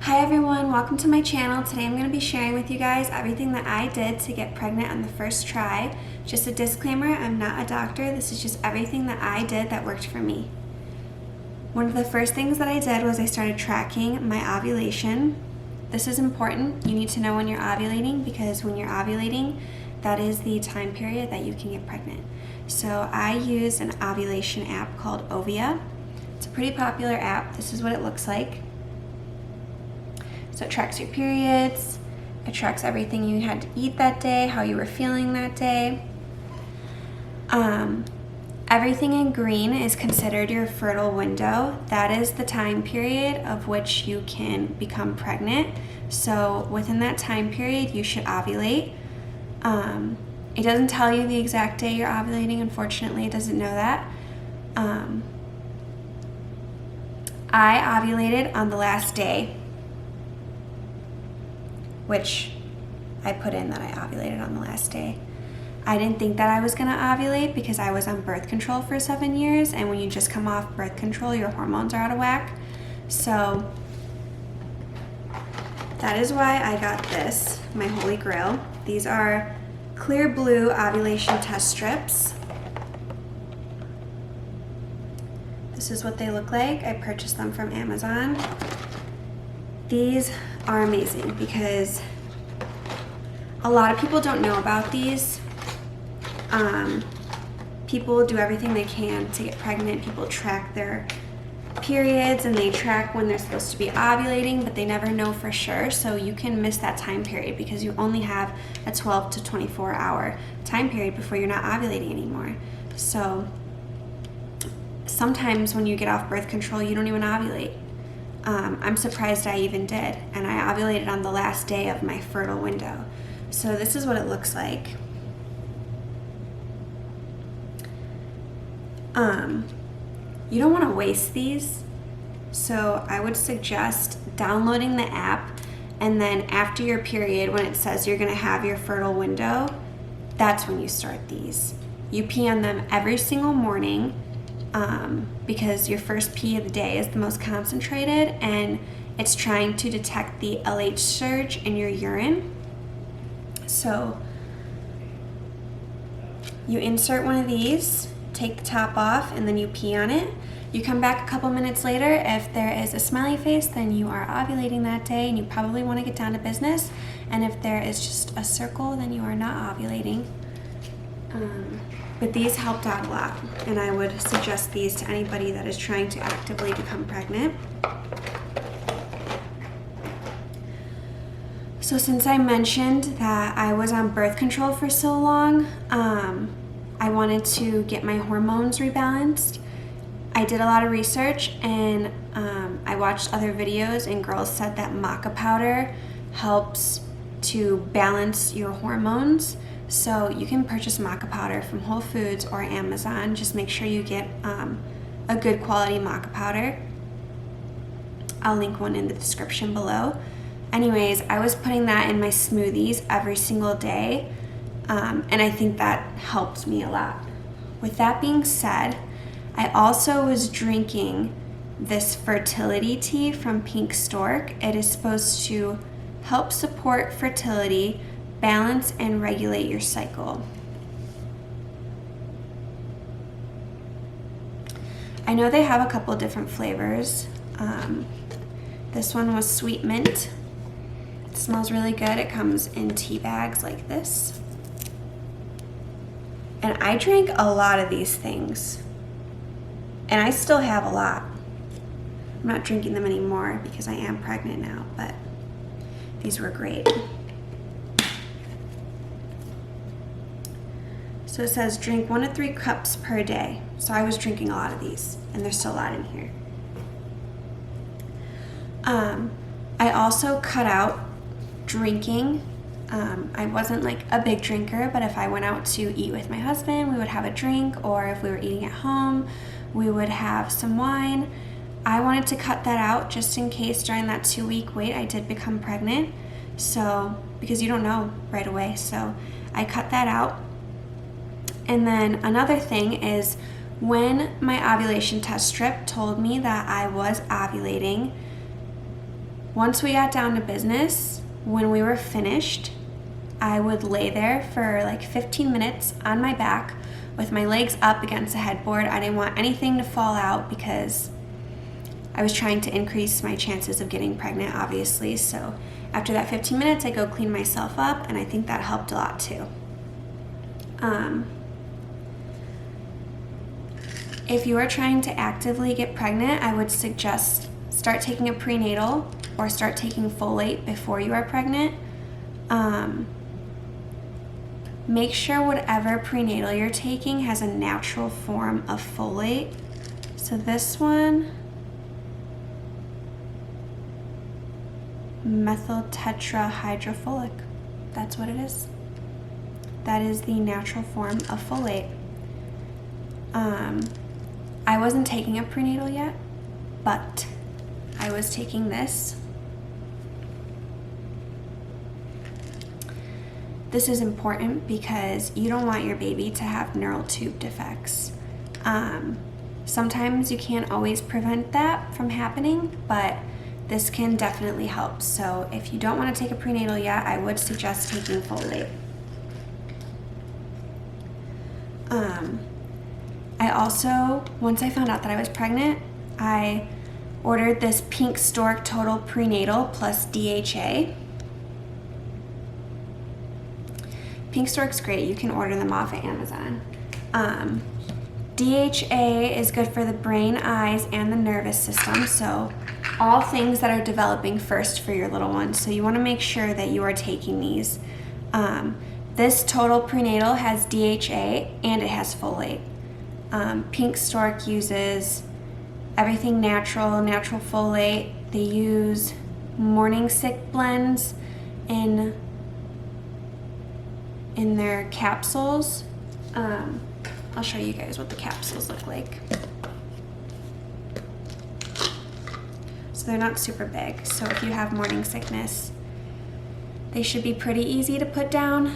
Hi everyone, welcome to my channel. Today I'm going to be sharing with you guys everything that I did to get pregnant on the first try. Just a disclaimer, I'm not a doctor. This is just everything that I did that worked for me. One of the first things that I did was I started tracking my ovulation. This is important. You need to know when you're ovulating because when you're ovulating, that is the time period that you can get pregnant. So I use an ovulation app called Ovia. It's a pretty popular app. This is what it looks like. So it tracks your periods, it tracks everything you had to eat that day, how you were feeling that day. Everything in green is considered your fertile window. That is the time period of which you can become pregnant. So within that time period, you should ovulate. It doesn't tell you the exact day you're ovulating, unfortunately, it doesn't know that. I ovulated on the last day, which I put in that I ovulated on the last day. I didn't think that I was gonna ovulate because I was on birth control for 7 years, and when you just come off birth control, your hormones are out of whack. So that is why I got this, my holy grail. These are clear blue ovulation test strips. This is what they look like. I purchased them from Amazon. These are amazing because a lot of people don't know about these. People do everything they can to get pregnant. People track their periods and they track when they're supposed to be ovulating, but they never know for sure. So you can miss that time period because you only have a 12 to 24 hour time period before you're not ovulating anymore. So sometimes when you get off birth control, you don't even ovulate. I'm surprised I even did, and I ovulated on the last day of my fertile window. So this is what it looks like. You don't want to waste these, so I would suggest downloading the app, and then after your period, when it says you're going to have your fertile window, that's when you start these. You pee on them every single morning. Because your first pee of the day is the most concentrated and it's trying to detect the LH surge in your urine. So you insert one of these, take the top off, and then you pee on it. You come back a couple minutes later. If there is a smiley face, then you are ovulating that day and you probably want to get down to business. And if there is just a circle, then you are not ovulating. But these helped out a lot, and I would suggest these to anybody that is trying to actively become pregnant. So since I mentioned that I was on birth control for so long, I wanted to get my hormones rebalanced. I did a lot of research, and I watched other videos, and girls said that maca powder helps to balance your hormones. So you can purchase maca powder from Whole Foods or Amazon. Just make sure you get a good quality maca powder. I'll link one in the description below. Anyways, I was putting that in my smoothies every single day, and I think that helped me a lot. With that being said, I also was drinking this fertility tea from Pink Stork. It is supposed to help support fertility, balance and regulate your cycle. I know they have a couple different flavors. This one was sweet mint. It smells really good. It comes in tea bags like this. And I drank a lot of these things. And I still have a lot. I'm not drinking them anymore because I am pregnant now, but these were great. So it says drink 1 to 3 cups per day. So I was drinking a lot of these, and there's still a lot in here. I also cut out drinking. I wasn't like a big drinker, but if I went out to eat with my husband, we would have a drink, or if we were eating at home, we would have some wine. I wanted to cut that out just in case during that 2-week wait I did become pregnant. So, because you don't know right away, so I cut that out. And then another thing is when my ovulation test strip told me that I was ovulating, once we got down to business, when we were finished, I would lay there for like 15 minutes on my back with my legs up against the headboard. I didn't want anything to fall out because I was trying to increase my chances of getting pregnant, obviously. So after that 15 minutes, I go clean myself up, and I think that helped a lot too. If you are trying to actively get pregnant, I would suggest start taking a prenatal or start taking folate before you are pregnant. Make sure whatever prenatal you're taking has a natural form of folate. So this one, methyl tetrahydrofolic, that's what it is. That is the natural form of folate. I wasn't taking a prenatal yet, but I was taking this. This is important because you don't want your baby to have neural tube defects. Sometimes you can't always prevent that from happening, but this can definitely help. So if you don't want to take a prenatal yet, I would suggest taking folate. I also, once I found out that I was pregnant, I ordered this Pink Stork Total Prenatal plus DHA. Pink Stork's great. You can order them off of Amazon. DHA is good for the brain, eyes, and the nervous system. So all things that are developing first for your little ones. So you want to make sure that you are taking these. This Total Prenatal has DHA and it has folate. Pink Stork uses everything natural folate. They use morning sick blends in their capsules. I'll show you guys what the capsules look like. So they're not super big. So if you have morning sickness, they should be pretty easy to put down.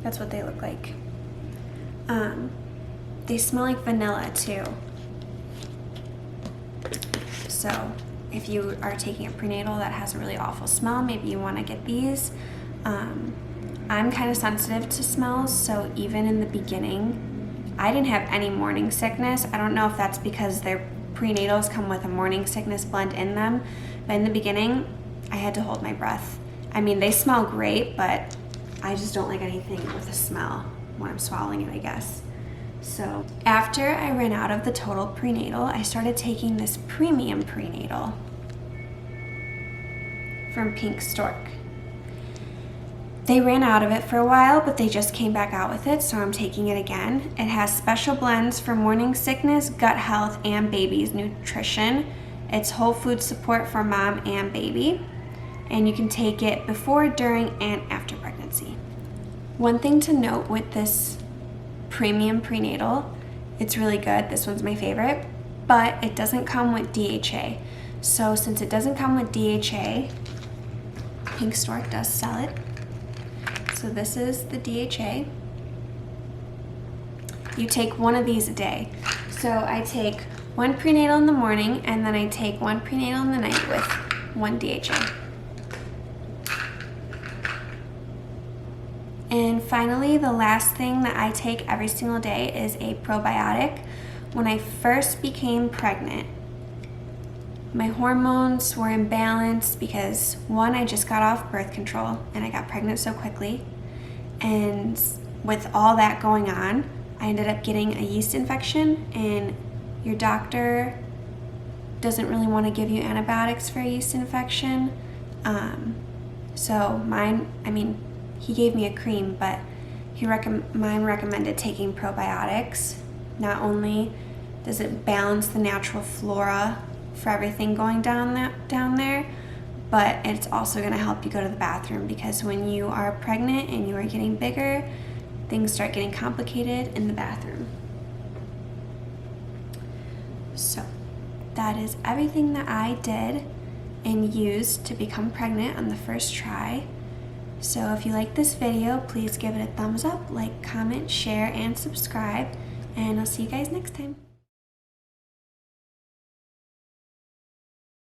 That's what they look like. They smell like vanilla too. So if you are taking a prenatal that has a really awful smell, maybe you want to get these. I'm kind of sensitive to smells, so even in the beginning, I didn't have any morning sickness. I don't know if that's because their prenatals come with a morning sickness blend in them, but in the beginning, I had to hold my breath. I mean, they smell great, but I just don't like anything with a smell when I'm swallowing it, I guess. So after I ran out of the Total Prenatal, I started taking this Premium Prenatal from Pink Stork. They ran out of it for a while, but they just came back out with it, so I'm taking it again. It has special blends for morning sickness, gut health, and baby's nutrition. It's whole food support for mom and baby, and you can take it before, during, and after pregnancy. One thing to note with this Premium Prenatal, it's really good. This one's my favorite, but it doesn't come with DHA. So since it doesn't come with DHA, Pink Stork does sell it. So this is the DHA. You take one of these a day. So I take one prenatal in the morning, and then I take one prenatal in the night with one DHA. And finally, the last thing that I take every single day is a probiotic. When I first became pregnant, my hormones were imbalanced because one, I just got off birth control and I got pregnant so quickly. And with all that going on, I ended up getting a yeast infection, and your doctor doesn't really want to give you antibiotics for a yeast infection. So mine, he gave me a cream, but mine recommended taking probiotics. Not only does it balance the natural flora for everything going down there, but it's also going to help you go to the bathroom, because when you are pregnant and you are getting bigger, things start getting complicated in the bathroom. So that is everything that I did and used to become pregnant on the first try. So if you like this video, please give it a thumbs up, like, comment, share, and subscribe, and I'll see you guys next time.